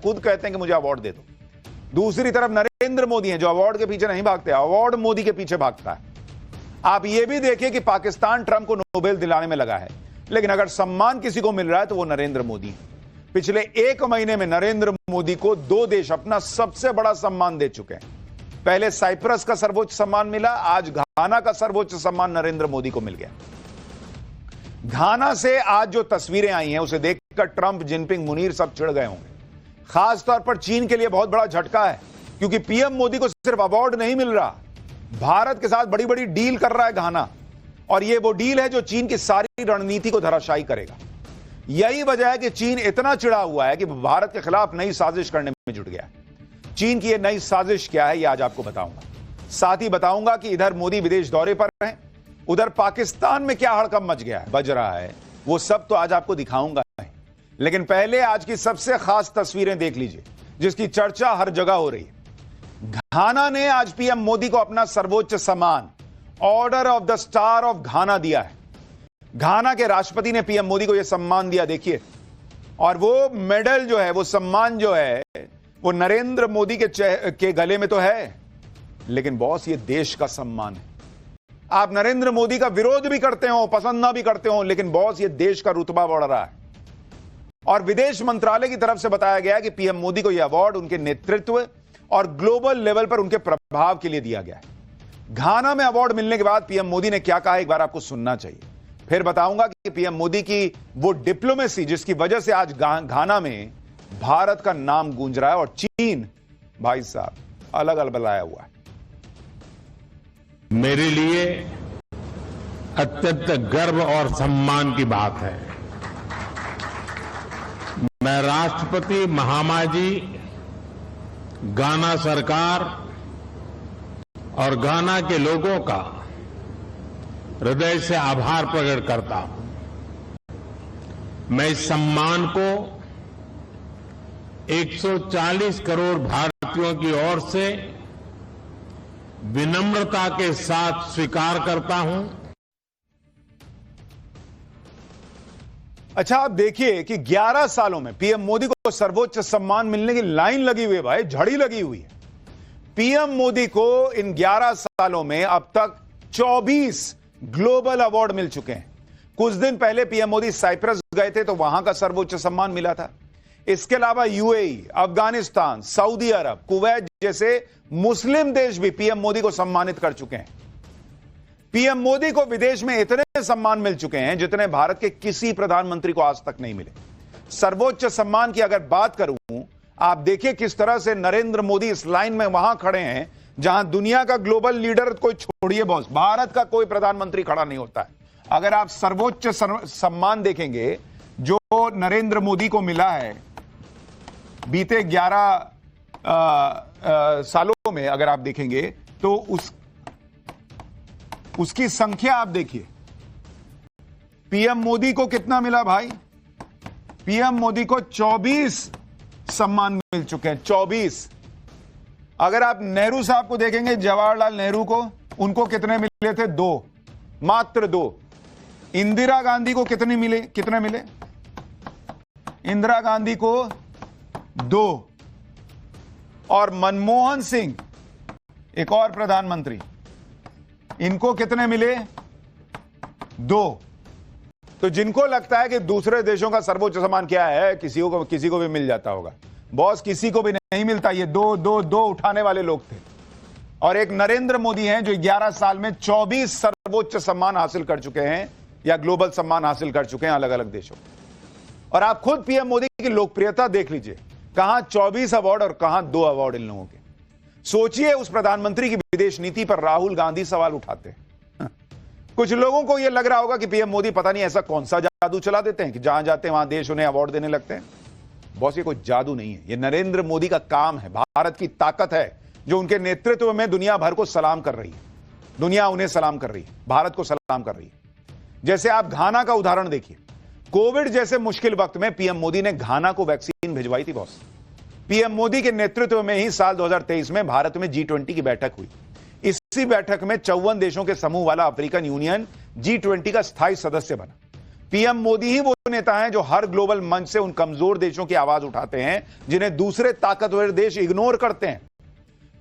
खुद कहते हैं कि मुझे अवार्ड दे दो। दूसरी तरफ नरेंद्र मोदी हैं जो अवार्ड के पीछे नहीं भागते, अवार्ड मोदी के पीछे भागता है। आप ये भी देखिए कि पाकिस्तान ट्रंप को नोबेल दिलाने में लगा है, लेकिन अगर सम्मान किसी को मिल रहा है तो वो नरेंद्र मोदी है। पिछले 1 महीने में नरेंद्र मोदी को 2 देश अपना सबसे बड़ा सम्मान दे चुके हैं। पहले साइप्रस का सर्वोच्च सम्मान मिला, आज घाना का सर्वोच्च सम्मान नरेंद्र मोदी को मिल गया। घाना से आज जो तस्वीरें आई हैं उसे देखकर ट्रंप, जिनपिंग, मुनीर सब चिढ़ गए होंगे। खासतौर पर चीन के लिए बहुत बड़ा झटका है, क्योंकि पीएम मोदी को सिर्फ अवार्ड नहीं मिल रहा, भारत के साथ बड़ी बड़ी डील कर रहा है घाना, और यह वो डील है जो चीन की सारी रणनीति को धराशायी करेगा। यही वजह है कि चीन इतना चिढ़ा हुआ है कि भारत के खिलाफ नई साजिश करने में जुट गया। चीन की यह नई साजिश क्या है, यह आज आपको बताऊंगा। साथ ही बताऊंगा कि इधर मोदी विदेश दौरे पर हैं, उधर पाकिस्तान में क्या हड़कंप मच गया है, बज रहा है, वो सब तो आज आपको दिखाऊंगा। लेकिन पहले आज की सबसे खास तस्वीरें देख लीजिए, जिसकी चर्चा हर जगह हो रही है। घाना ने आज पीएम मोदी को अपना सर्वोच्च सम्मान order of the star of घाना दिया है। घाना के राष्ट्रपति ने पीएम मोदी को यह सम्मान दिया, देखिए। और वो मेडल जो है, वो सम्मान जो है, वो नरेंद्र मोदी के गले में तो है, लेकिन बॉस ये देश का सम्मान है। आप नरेंद्र मोदी का विरोध भी करते हो, पसंद ना भी करते हो, लेकिन बॉस ये देश का रुतबा बढ़ रहा है। और विदेश मंत्रालय की तरफ से बताया गया कि पीएम मोदी को यह अवार्ड उनके नेतृत्व और ग्लोबल लेवल पर उनके प्रभाव के लिए दिया गया है। घाना में अवार्ड मिलने के बाद पीएम मोदी ने क्या कहा, एक बार आपको सुनना चाहिए। फिर बताऊंगा कि पीएम मोदी की वो डिप्लोमेसी जिसकी वजह से आज घाना में भारत का नाम गूंज रहा है, और चीन भाई साहब अलग अलग बनाया हुआ है। मेरे लिए अत्यंत गर्व और सम्मान की बात है। मैं राष्ट्रपति महामाजी, घाना सरकार और घाना के लोगों का हृदय से आभार प्रकट करता हूं। मैं इस सम्मान को 140 करोड़ भारतीयों की ओर से विनम्रता के साथ स्वीकार करता हूं। अच्छा, आप देखिए कि 11 सालों में पीएम मोदी को सर्वोच्च सम्मान मिलने की लाइन लगी हुई है, भाई झड़ी लगी हुई है। पीएम मोदी को इन 11 सालों में अब तक 24 ग्लोबल अवार्ड मिल चुके हैं। कुछ दिन पहले पीएम मोदी साइप्रस गए थे तो वहां का सर्वोच्च सम्मान मिला था। इसके अलावा यूएई, अफगानिस्तान, सऊदी अरब, कुवैत जैसे मुस्लिम देश भी पीएम मोदी को सम्मानित कर चुके हैं। पीएम मोदी को विदेश में इतने सम्मान मिल चुके हैं जितने भारत के किसी प्रधानमंत्री को आज तक नहीं मिले। सर्वोच्च सम्मान की अगर बात करूं, आप देखिए किस तरह से नरेंद्र मोदी इस लाइन में वहां खड़े हैं जहां दुनिया का ग्लोबल लीडर, कोई छोड़िए बॉस, भारत का कोई प्रधानमंत्री खड़ा नहीं होता है। अगर आप सर्वोच्च सम्मान देखेंगे जो नरेंद्र मोदी को मिला है बीते 11 सालों में, अगर आप देखेंगे तो उसकी संख्या आप देखिए। पीएम मोदी को कितना मिला भाई? पीएम मोदी को 24 सम्मान मिल चुके हैं, 24। अगर आप नेहरू साहब को देखेंगे, जवाहरलाल नेहरू को, उनको कितने मिले थे? 2, मात्र 2। इंदिरा गांधी को कितने मिले? इंदिरा गांधी को 2। और मनमोहन सिंह, एक और प्रधानमंत्री, इनको कितने मिले? 2। तो जिनको लगता है कि दूसरे देशों का सर्वोच्च सम्मान क्या है, किसी को भी मिल जाता होगा, बॉस किसी को भी नहीं मिलता। ये 2 उठाने वाले लोग थे। और एक नरेंद्र मोदी हैं जो 11 साल में 24 सर्वोच्च सम्मान हासिल कर चुके हैं, या ग्लोबल सम्मान हासिल कर चुके हैं अलग अलग देशों। और आप खुद पीएम मोदी की लोकप्रियता देख लीजिए, कहां 24 अवार्ड और कहां 2 अवार्ड इन लोगों के। सोचिए उस प्रधानमंत्री की विदेश नीति पर राहुल गांधी सवाल उठाते हैं। कुछ लोगों को यह लग रहा होगा कि पीएम मोदी पता नहीं ऐसा कौन सा जादू चला देते हैं कि जहां जाते हैं वहां देश उन्हें अवार्ड देने लगते हैं। बॉस, ये कोई जादू नहीं है, ये नरेंद्र मोदी का काम है, भारत की ताकत है जो उनके नेतृत्व में दुनिया भर को सलाम कर रही है। दुनिया उन्हें सलाम कर रही है, भारत को सलाम कर रही है। जैसे आप घाना का उदाहरण देखिए, कोविड जैसे मुश्किल वक्त में पीएम मोदी ने घाना को वैक्सीन भिजवाई थी बॉस। पीएम मोदी के नेतृत्व में ही साल 2023 में भारत में G20 की बैठक हुई। इसी बैठक में 54 देशों के समूह वाला अफ्रीकन यूनियन G20 का स्थायी सदस्य बना। पीएम मोदी ही वो नेता हैं जो हर ग्लोबल मंच से उन कमजोर देशों की आवाज उठाते हैं जिन्हें दूसरे ताकतवर देश इग्नोर करते हैं।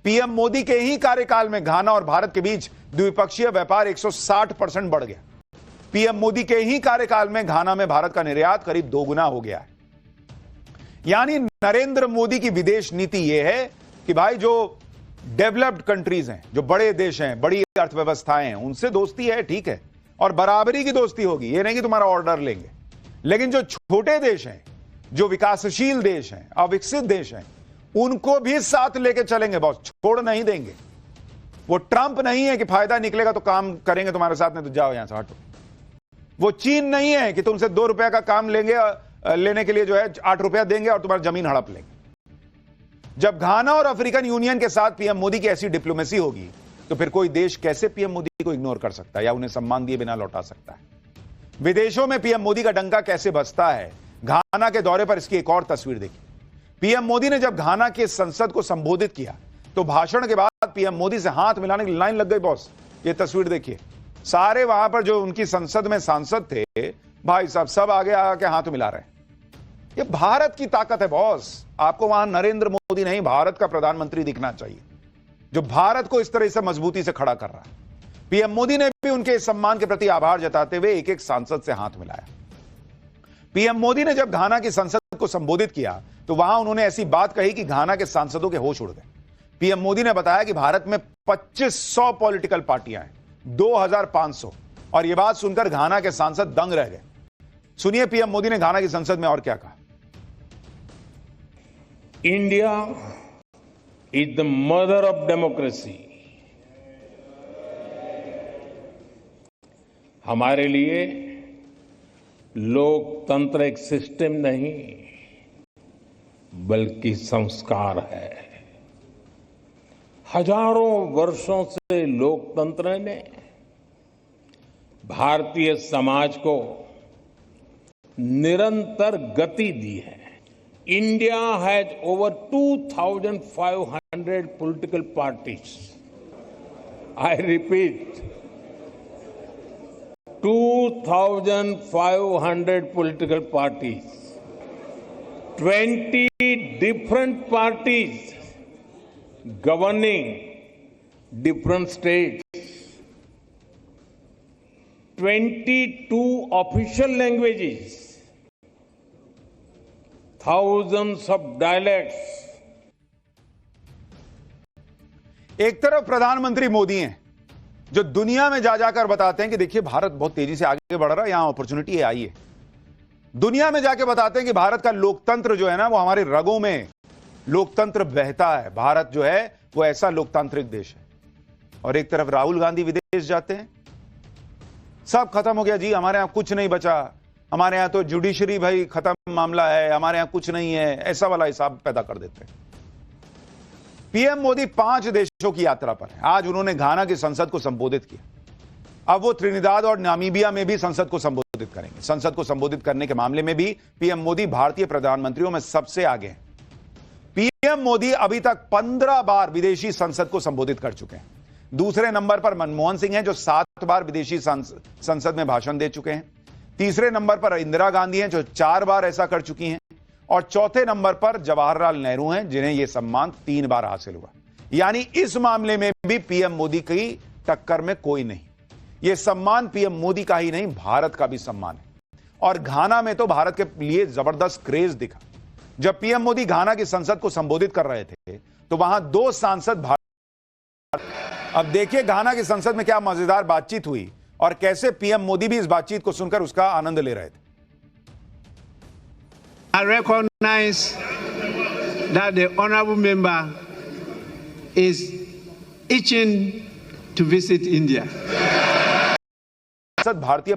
पीएम मोदी के ही कार्यकाल में घाना और भारत के बीच द्विपक्षीय व्यापार 160% बढ़ गया। पीएम मोदी के ही कार्यकाल में घाना में भारत का निर्यात करीब 2 गुना हो गया है। यानी नरेंद्र मोदी की विदेश नीति यह है कि भाई जो डेवलप्ड कंट्रीज हैं, जो बड़े देश हैं, बड़ी अर्थव्यवस्थाएं हैं, उनसे दोस्ती है, ठीक है, और बराबरी की दोस्ती होगी। ये नहीं कि तुम्हारा ऑर्डर लेंगे, लेकिन जो छोटे देश हैं, जो विकासशील देश हैं, अविकसित देश हैं, उनको भी साथ लेके चलेंगे बॉस, छोड़ नहीं देंगे। वो ट्रंप नहीं है कि फायदा निकलेगा तो काम करेंगे तुम्हारे साथ, नहीं तो जाओ यहां से हटो। वो चीन नहीं है कि तुमसे 2 रुपए का काम लेंगे, लेने के लिए जो है 8 रुपया देंगे और तुम्हारी जमीन हड़प लेंगे। जब घाना और अफ्रीकन यूनियन के साथ पीएम मोदी की ऐसी डिप्लोमेसी होगी तो फिर कोई देश कैसे पीएम मोदी को इग्नोर कर सकता है या उन्हें सम्मान दिए बिना लौटा सकता है? विदेशों में पीएम मोदी का डंका कैसे बजता है, घाना के दौरे पर इसकी एक और तस्वीर देखिए। पीएम मोदी ने जब घाना के संसद को संबोधित किया तो भाषण के बाद पीएम मोदी से हाथ मिलाने की लाइन लग गई बॉस। ये तस्वीर देखिए, सारे वहां पर जो उनकी संसद में सांसद थे, भाई साहब सब आगे आके हाथ मिला रहे हैं। ये भारत की ताकत है बॉस। आपको वहां नरेंद्र मोदी नहीं, भारत का प्रधानमंत्री दिखना चाहिए जो भारत को इस तरह से मजबूती से खड़ा कर रहा है। पीएम मोदी ने भी उनके इस सम्मान के प्रति आभार जताते हुए एक एक सांसद से हाथ मिलाया। पीएम मोदी ने जब घाना की संसद को संबोधित किया तो वहां उन्होंने ऐसी बात कही कि घाना के सांसदों के होश उड़ गए। पीएम मोदी ने बताया कि भारत में 2500 पॉलिटिकल पार्टियां हैं, 2500, और यह बात सुनकर घाना के सांसद दंग रह गए। सुनिए पीएम मोदी ने घाना की संसद में और क्या कहा। India is the mother of democracy. हमारे लिए लोकतंत्र एक सिस्टम नहीं बल्कि संस्कार है। हजारों वर्षों से लोकतंत्र ने भारतीय समाज को निरंतर गति दी है। India has over 2,500 political parties. I repeat, 2,500 political parties. 20 different parties governing different states. 22 official languages. Thousands of dialects. एक तरफ प्रधानमंत्री मोदी हैं जो दुनिया में जा जाकर बताते हैं कि देखिए भारत बहुत तेजी से आगे बढ़ रहा है, यहां अपॉर्चुनिटी आई है। दुनिया में जाके बताते हैं कि भारत का लोकतंत्र जो है ना, वो हमारे रगों में लोकतंत्र बहता है। भारत जो है वो ऐसा लोकतांत्रिक देश है। और एक तरफ राहुल गांधी विदेश जाते हैं, सब खत्म हो गया जी, हमारे यहां कुछ नहीं बचा, हमारे यहां तो जुडिशरी भाई खत्म मामला है, हमारे यहां कुछ नहीं है, ऐसा वाला हिसाब पैदा कर देते हैं। पीएम मोदी 5 देशों की यात्रा पर है। आज उन्होंने घाना की संसद को संबोधित किया। अब वो त्रिनिदाद और नामीबिया में भी संसद को संबोधित करेंगे। संसद को संबोधित करने के मामले में भी पीएम मोदी भारतीय प्रधानमंत्रियों में सबसे आगे हैं। पीएम मोदी अभी तक 15 बार विदेशी संसद को संबोधित कर चुके हैं। दूसरे नंबर पर मनमोहन सिंह हैं जो 7 बार विदेशी संसद में भाषण दे चुके हैं। तीसरे नंबर पर इंदिरा गांधी हैं जो 4 बार ऐसा कर चुकी हैं। और चौथे नंबर पर जवाहरलाल नेहरू हैं जिन्हें यह सम्मान 3 बार हासिल हुआ। यानी इस मामले में भी पीएम मोदी की टक्कर में कोई नहीं। यह सम्मान पीएम मोदी का ही नहीं, भारत का भी सम्मान है। और घाना में तो भारत के लिए जबरदस्त क्रेज दिखा। जब पीएम मोदी घाना की संसद को संबोधित कर रहे थे तो वहां 2 सांसद भारत। अब देखिए घाना की संसद में क्या मजेदार बातचीत हुई और कैसे पीएम मोदी भी इस बातचीत को सुनकर उसका आनंद ले रहे थे। I recognize that the honorable member is itching to visit India. भारतीय